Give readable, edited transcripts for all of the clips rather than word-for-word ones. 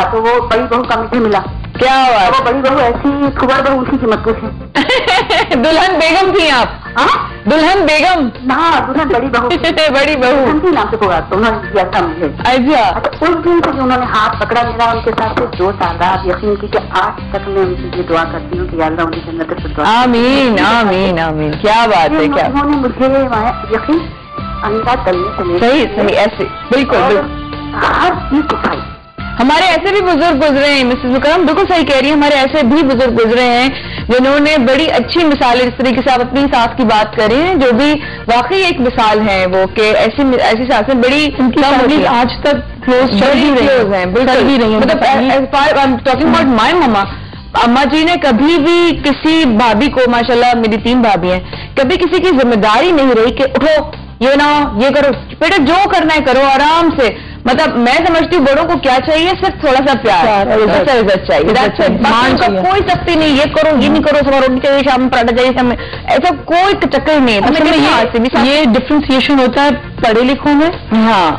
तो वो बड़ी बहू का मुझे मिला। क्या बात? वो बड़ी बहू ऐसी खुबर बहू थी कि मत पूछे। दुल्हन बेगम थी आप? दुल्हन बेगम? हाँ, दुल्हन बड़ी बहू। बड़ी बहू उनके नाम से पुकारते उन्होंने दिया था मुझे। अच्छा। उस दिन से जो उन्होंने हाथ पकड़ा मेरा, उनके साथ से 2 साल आप यकीन की कि आज तक मैं उनसे ये दुआ करती हूँ कि अल्लाह उनकी जन्नत में फिरदौस। आमीन आमीन आमीन। क्या बात है। क्या उन्होंने मुझे यकीन अंदाज करने से सही सही ऐसे बिल्कुल हर चीज सिखाई। हमारे ऐसे भी बुजुर्ग गुजरे हैं मिसेस मुकरम, बिल्कुल सही कह रही है, हमारे ऐसे भी बुजुर्ग गुजरे हैं जिन्होंने बड़ी अच्छी मिसाल इस तरीके से आप अपनी सास की बात कर रही हैं, जो भी वाकई एक मिसाल है वो कि ऐसी सासें बड़ी उनकी आज तक क्लोज हैं। बिल्कुल मतलब टॉकिंग अबाउट माय मम्मा, अम्मा जी ने कभी भी किसी भाभी को, माशाल्लाह मेरी 3 भाभी हैं, कभी किसी की जिम्मेदारी नहीं रही कि उठो ये ना ये करो, बेटा जो करना है करो आराम से। मतलब मैं समझती हूँ बड़ों को क्या चाहिए, सिर्फ थोड़ा सा प्यार और इज्जत चाहिए। उनका कोई सख्ती नहीं, ये करो ये नहीं करो, सुबह रोटी चाहिए शाम में पराठा चाहिए, शाम में ऐसा कोई चक्कर नहीं है। ये डिफ्रेंसिएशन होता है पढ़े लिखों में। हाँ,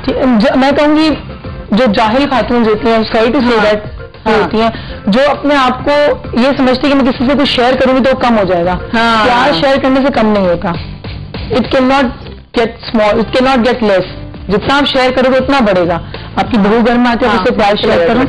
मैं कहूँगी जो जाहिल खातून होती है, सॉरी टू से दैट होती हैं, जो अपने आप को ये समझती है कि मैं किसी से कुछ शेयर करूंगी तो कम हो जाएगा। प्यार शेयर करने से कम नहीं होता। It can not gate small, it can not get less. जितना आप शेयर करोगे उतना बढ़ेगा। आपकी बहू घर में आती है, उससे प्यार शेयर करो।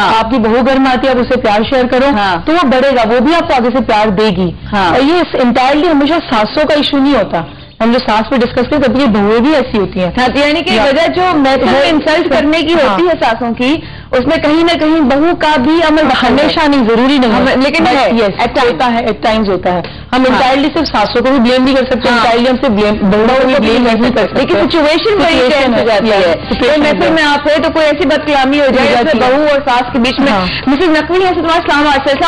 आपकी बहू घर में आती है, आप उससे प्यार शेयर करो, तो वो बढ़ेगा, वो भी आपको आगे से प्यार देगी। और ये इंटायरली हमेशा सासों का इशू नहीं होता। हम जो सास पे डिस्कस करते कभी बहुएं भी ऐसी होती हैं। यानी कि वजह जो मैथड इंसल्ट करने की होती है सासों की, उसमें कहीं ना कहीं बहू का भी अमल हमेशा नहीं, जरूरी नहीं, लेकिन होता है, एट टाइम्स होता है। हम इंटायरली सिर्फ सासों को भी ब्लेम नहीं कर सकते, इंटायरली हमसे बहू को भी ब्लेम नहीं कर सकते। लेकिन सिचुएशन बड़ी टेंस हो जाती है। तो मैथड में आप है तो कोई ऐसी बदकलामी हो जाए बहू और सास के बीच में। मिसेज नकवी है, अस्सलाम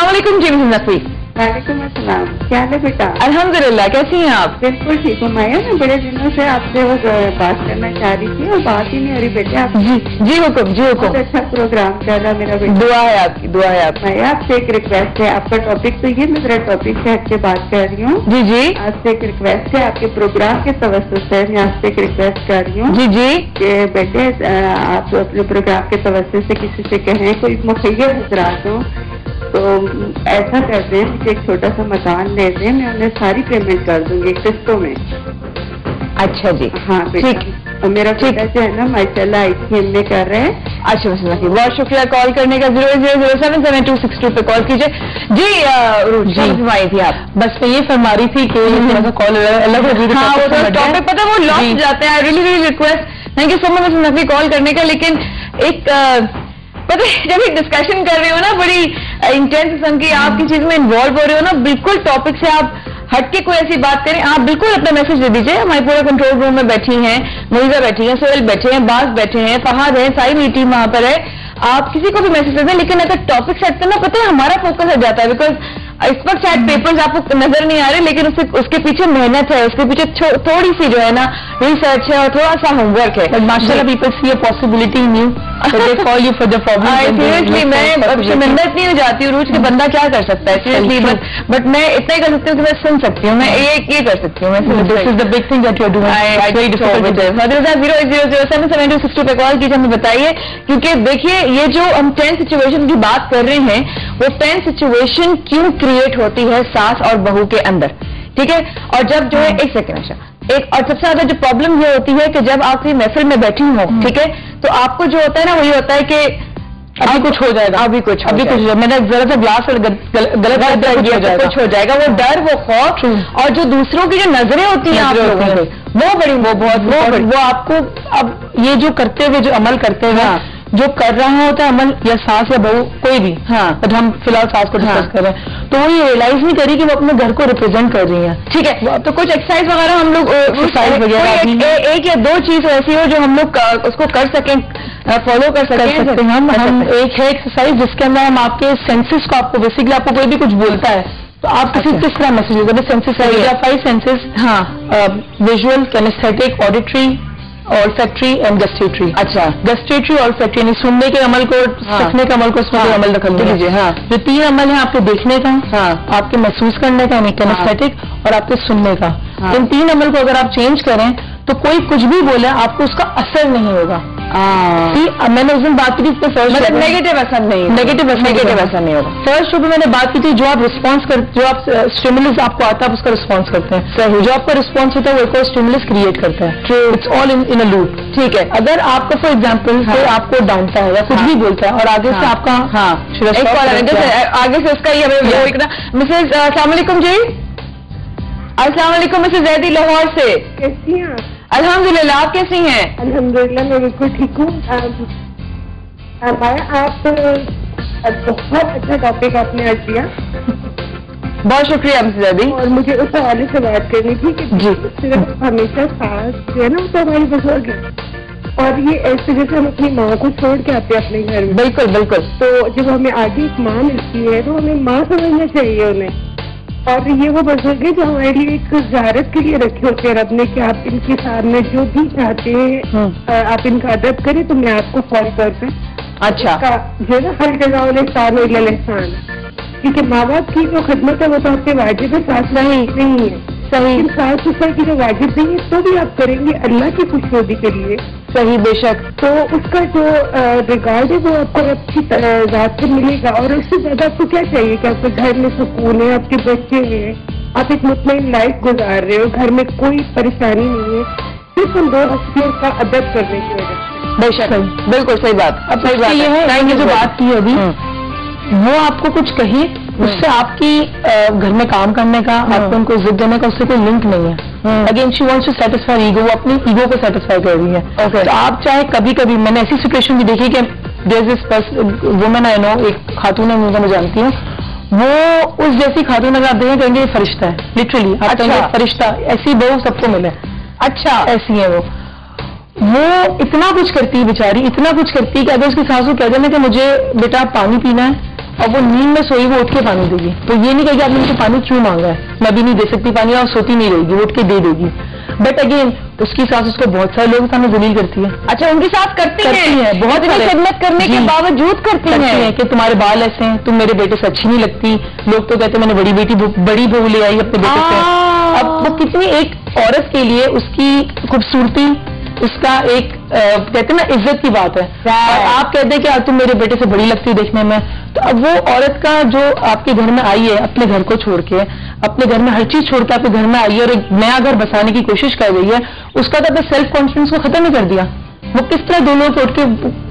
वालेकुम जी। मिसेज नकवी, वालेकुम अस्सलाम, क्या है बेटा? अल्हम्दुलिल्लाह, कैसी हैं आप? बिल्कुल ठीक हूँ। मैं बड़े दिनों से आपसे वो बात करना चाह रही थी और बात ही नहीं हो रही बेटे। आप जी हुकुम, जी हुकुम। बहुत अच्छा प्रोग्राम कर रहा मेरा बेटा। दुआ है आपकी, दुआ है आपकी। मैं आपसे एक रिक्वेस्ट है, आपका टॉपिक तो ये मेरा टॉपिक से हट के बात कर रही हूँ। जी जी। आपसे एक रिक्वेस्ट है, आपके प्रोग्राम के तवज्जुह से मैं आपसे एक रिक्वेस्ट कर रही हूँ। जी जी। कि बेटे आप अपने प्रोग्राम के तवज्जुह से किसी से कहें, कोई मुखैर हजरात हो तो ऐसा कर दें, मुझे एक छोटा सा मकान दे दें, मैं उन्हें सारी पेमेंट कर दूंगी किस्तों में। अच्छा जी, हाँ बेटा। और मेरा बेटा जो है ना माशाल्लाह ICM में कर रहे हैं। अच्छा, बहुत शुक्रिया कॉल करने का। 00077262 पे कॉल कीजिए। जी फरमाई थी आप? बस मैं ये फरमा रही थी कि थोड़ा सा कॉल अलग हो गई। हाँ, वो टॉपिक पता वो लॉस जाते हैं। I really really request, thank you so much Mrs Naqvi call करने का। लेकिन एक पता है जब एक डिस्कशन कर रहे हो ना, बड़ी इंटेंस किस्म की आप किसी चीज में इन्वॉल्व हो रहे हो ना, बिल्कुल टॉपिक से आप हटके कोई ऐसी बात करें, आप बिल्कुल अपना मैसेज दे दीजिए। हमारी पूरा कंट्रोल रूम में बैठी हैं, मुइजा बैठी हैं, सोहेल बैठे हैं, बास बैठे हैं, फहाद है, सारी मेरी टीम वहां पर है। आप किसी को भी मैसेज दे दें, लेकिन अगर टॉपिक सेट करना, पता है हमारा फोकस हट जाता है। बिकॉज इस वक्त शायद पेपर्स आपको नजर नहीं आ रहे, लेकिन उसके पीछे मेहनत है, उसके पीछे थोड़ी सी जो है ना रिसर्च है और थोड़ा सा होमवर्क है। माशाल्लाह people see a possibility in you, they call you for the problem. Seriously मैं शर्मिंदत नहीं हो जाती हूँ, रूज के बंदा क्या कर सकता है सीरियसली, बट मैं इतना ही कर सकती हूँ कि मैं सुन सकती हूँ, मैं ये कर सकती हूँ। This is the big thing that you are doing. 0807262 पे कॉल कीजिए, हमें बताइए। क्योंकि देखिए ये जो हम टेंस सिचुएशन की बात कर रहे हैं, वो टेंस सिचुएशन क्यों क्रिएट होती है सास और बहू के अंदर, ठीक है? और जब जो है एक सेकेंड अच्छा, एक और सबसे ज्यादा जो प्रॉब्लम ये होती है कि जब आप किसी महफिल में बैठी हो, ठीक है, तो आपको जो होता है ना वो ये होता है कि अभी कुछ हो जाएगा, अभी कुछ मैंने जरा सा ग्लास गलत कुछ हो जाएगा। वो डर, वो खौफ और जो दूसरों की जो नजरें होती हैं आप लोगों से, वो बहुत वो आपको अब ये जो करते हुए जो अमल करते हैं, जो कर रहा होता है अमल, या सास या बहू कोई भी, बट हम फिलहाल सास को डिस्कस कर रहे हैं, तो वो ये रियलाइज नहीं करी कि वो अपने घर को रिप्रेजेंट कर रही है। ठीक है, तो कुछ एक्सरसाइज वगैरह हम लोग एक या 2 चीज ऐसी हो जो हम लोग उसको कर सकें, फॉलो कर सकते हैं। हम एक है एक्सरसाइज जिसके अंदर हम आपके सेंसेस को, आपको बेसिकली आपको कोई भी कुछ बोलता है तो आप किस तरह मैसेज होगा। सेंसेस है 5 senses, visual, kinaesthetic, auditory, olfactory and gustatory. अच्छा, गस्टेटरी ऑल्फैक्टरी यानी सुनने के अमल को, सीखने के अमल को, उसमें अमल रख लीजिए। जो 3 अमल है आपके देखने का, आपके महसूस करने का यानी किनेस्थेटिक, और आपके सुनने का। इन 3 अमल को अगर आप चेंज करें तो कोई कुछ भी बोले आपको उसका असर नहीं होगा। मैंने उस दिन बात की थी फर्स्ट, मतलब नेगेटिव असर नहीं, नेगेटिव असर नहीं होगा। फर्स्ट शो पे मैंने बात की थी जो आप रिस्पॉन्स कर, जो आप स्टिमुलस आपको आता है आप उसका रिस्पॉन्स करते हैं, सही, जो आपका रिस्पॉन्स होता है वो एक और स्टिमुलस क्रिएट करता है। It's all in a loop. ठीक है, अगर आपको फॉर एग्जाम्पल कोई आपको डांटता है या कुछ भी बोलता है और आगे से आपका आगे से उसका ही हमें मिसेज अस्सलाम वालेकुम जी, अस्सलाम वालेकुम मिसेज जैदी लाहौर से, कैसी हैं आप? अल्हम्दुलिल्लाह, आप कैसी हैं? अल्हम्दुलिल्लाह मैं बिल्कुल ठीक हूँ। आप बहुत अच्छा टॉपिक आपने आज दिया, बहुत शुक्रिया मिसेज जैदी। और मुझे उस हवाले से बात करनी थी कि जी सिर्फ हमेशा सास जो है ना वो तो हमारी बुजुर्ग है, और ये ऐसे जैसे हम अपनी माँ को छोड़ के आते हैं अपने घर में, बिल्कुल बिल्कुल, तो जब हमें आगे एक माँ मिलती है तो हमें माँ समझना चाहिए उन्हें, और ये वो बुजुर्ग है जो हमारे लिए एक ज़ियारत के लिए रखे होते हैं रब ने कि आप इनके सामने जो भी चाहते हैं आप इनका अदब करें तो मैं आपको फौरी तौर पे अच्छा जो है ना हर जगह एहसान, क्योंकि माँ बाप की जो खिदमत है वो तो आपके वाजिब है, सास नहीं है, सही, सास ससुर की जो वाजिब नहीं है तो भी आप करेंगे अल्लाह की खुशनुदी के लिए, सही, बेशक, तो उसका जो रिगार्ड है वो आपको अच्छी जात से मिलेगा। और उससे ज्यादा आपको क्या चाहिए कि आपके घर में सुकून है, आपके बच्चे हैं, आप एक मुतमईन लाइफ गुजार रहे हो, घर में कोई परेशानी नहीं है, सिर्फ उन दो हस्तियों का अदब करने की वजह से। बेशक, बिल्कुल सही बात। अब सही बात ये है जो बात की अभी, वो आपको कुछ कहे उससे आपकी घर में काम करने का, आपको उनको इज्जत देने का उससे कोई लिंक नहीं है। Again she wants to satisfy ego, वो अपनी ईगो को सेटिस्फाई कर रही है। तो आप चाहे कभी कभी, मैंने ऐसी सिचुएशन भी देखी कि there is this woman I know, एक खातून है मुझे, मैं जानती हूँ, वो उस जैसी खातून अगर आप देखें कहेंगे ये फरिश्ता है, लिटरली आप कहेंगे फरिश्ता, ऐसी बहू सबको मिले, अच्छा ऐसी है वो इतना कुछ करती है बेचारी, इतना कुछ करती है कि अगर उसकी सासू कह देना कि मुझे बेटा पानी पीना है और वो नींद में सोई, वो उठ के पानी देगी, तो ये नहीं कहेगी आपने मुझे पानी क्यों मांगा है, मैं भी नहीं दे सकती पानी, और सोती नहीं रहेगी, वो उठ के दे देगी। बट अगेन उसकी सास उसको बहुत सारे लोगों के सामने जलील करती है। अच्छा, उनकी सास करती है बहुत सारी खिदमत करने के बावजूद करती है कि तुम्हारे बाल ऐसे हैं, तुम मेरे बेटे से अच्छी नहीं लगती, लोग तो कहते मैंने बड़ी बहू ले आई अपने बेटे से। अब वो कितनी एक औरत के लिए उसकी खूबसूरती, उसका एक कहते हैं ना इज्जत की बात है, और आप कहते हैं कि तुम मेरे बेटे से बड़ी लगती देखने में, तो अब वो औरत का जो आपके घर में आई है अपने घर को छोड़ के, अपने घर में हर चीज छोड़ के आपके घर में आई है और एक नया घर बसाने की कोशिश कर रही है, उसका तो अपने सेल्फ कॉन्फिडेंस को खत्म ही कर दिया। वो किस तरह दो लोग उठ के,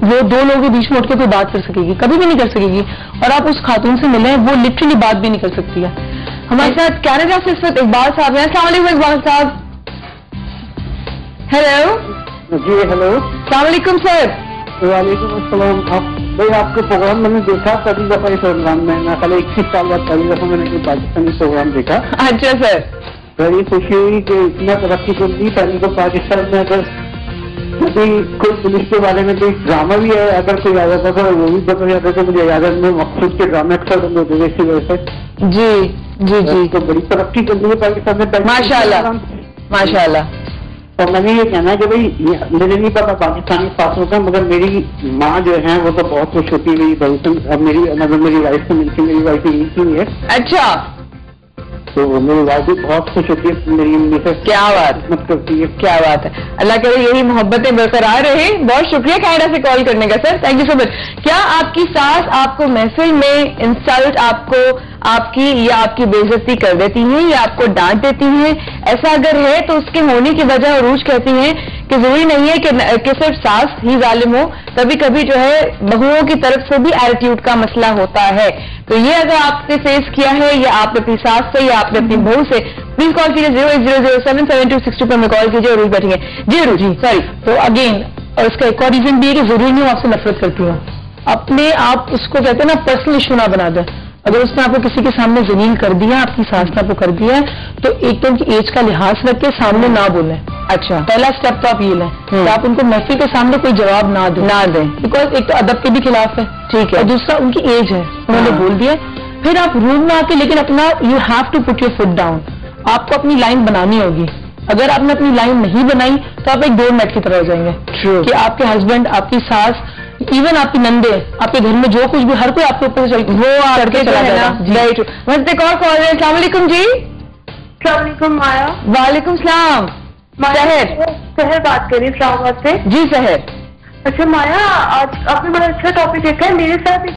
वो दो लोगों के बीच में उठ के कोई बात कर सकेगी, कभी भी नहीं कर सकेगी। और आप उस खातून से मिले, वो लिटरली बात भी नहीं कर सकती है। हमारे साथ कैनेडा से इस वक्त इकबाल साहब हैं। अस्सलाम वालेकुम इकबाल साहब। हेलो जी, हेलो, अस्सलाम वालेकुम सर। वालेकुम अस्सलाम। भाई आपका प्रोग्राम मैंने देखा पहली दफा इस प्रोग्राम में, मैं कल 21 साल बाद पहली दफा मैंने पाकिस्तानी प्रोग्राम देखा। अच्छा सर, बड़ी खुशी हुई कि इतना तरक्की कर दी। पहले तो पाकिस्तान में अगर कभी कोई पुलिस के बारे में कोई ड्रामा भी है, अगर कोई आ जाता था वो भी बता जाता था, मुझे याद है मैं मकसूद के ड्रामे अक्सर बंद होते थे इसी वजह से। जी जी जी, तो बड़ी तरक्की कर दी है पाकिस्तान में माशाल्लाह माशाल्लाह। और मैंने ये कहना है कि भाई मुझे नहीं पता पाकिस्तानी सासों का, मगर मेरी माँ जो है वो तो बहुत खुश होती है मेरी अब मेरी वाइफ से मिलती, मेरी वाइफ इंग्लिश है। अच्छा, तो मेरी वाइफ भी बहुत खुश होती है मेरी मम्मी से। क्या बात मत करती है, क्या बात है। अल्लाह करे यही मोहब्बतें बरकरार रहे। बहुत शुक्रिया कनाडा से कॉल करने का sir, thank you so much. क्या आपकी सास आपको महफिल में इंसल्ट, आपको आपकी या आपकी बेइज्जती कर देती हैं या आपको डांट देती हैं? ऐसा अगर है तो उसके होने की वजह अरूज कहती हैं कि जरूरी नहीं है कि सिर्फ सास ही जालिम हो, कभी कभी जो है बहुओं की तरफ से भी एटीट्यूड का मसला होता है। तो ये अगर आपने फेस किया है या आपने अपनी सास से या आपने अपनी बहू से, प्लीज कॉल कीजिए 080077262 पर कॉल कीजिए। अरूज बैठेंगे जी। अरूज जी सॉरी। तो अगेन उसका एक और रीजन भी है कि जरूरी नहीं आपसे नफरत करती हूँ, अपने आप उसको कहते हैं ना पर्सनल इशू ना बना दे। अगर उसने आपको किसी के सामने जलील कर दिया, आपकी सास ने आपको कर दिया है, तो एक तो उनकी एज का लिहाज रख के सामने ना बोले। अच्छा, पहला स्टेप तो आप ये लें कि आप उनको महफिल के सामने कोई जवाब ना दें, बिकॉज एक तो अदब के भी खिलाफ है, ठीक है, और दूसरा उनकी एज है, उन्होंने बोल दिया। फिर आप रूम में आके, लेकिन अपना you have to put your foot down, आपको अपनी लाइन बनानी होगी। अगर आपने अपनी लाइन नहीं बनाई तो आप एक डोरमैट की तरह हो जाएंगे। True. कि आपके हस्बैंड, आपकी सास, इवन आपकी नंदे, आपके घर में जो कुछ भी, हर कोई आपके ऊपर वो करके चला जाएगा। अस्सलाम वालेकुम जी। अस्सलाम माया। वालेकुम सलाम। सहर बात करी इस्लामाबाद से। जी सहर। अच्छा माया, आज आपने बड़ा अच्छा टॉपिक देखा है। मेरे साथ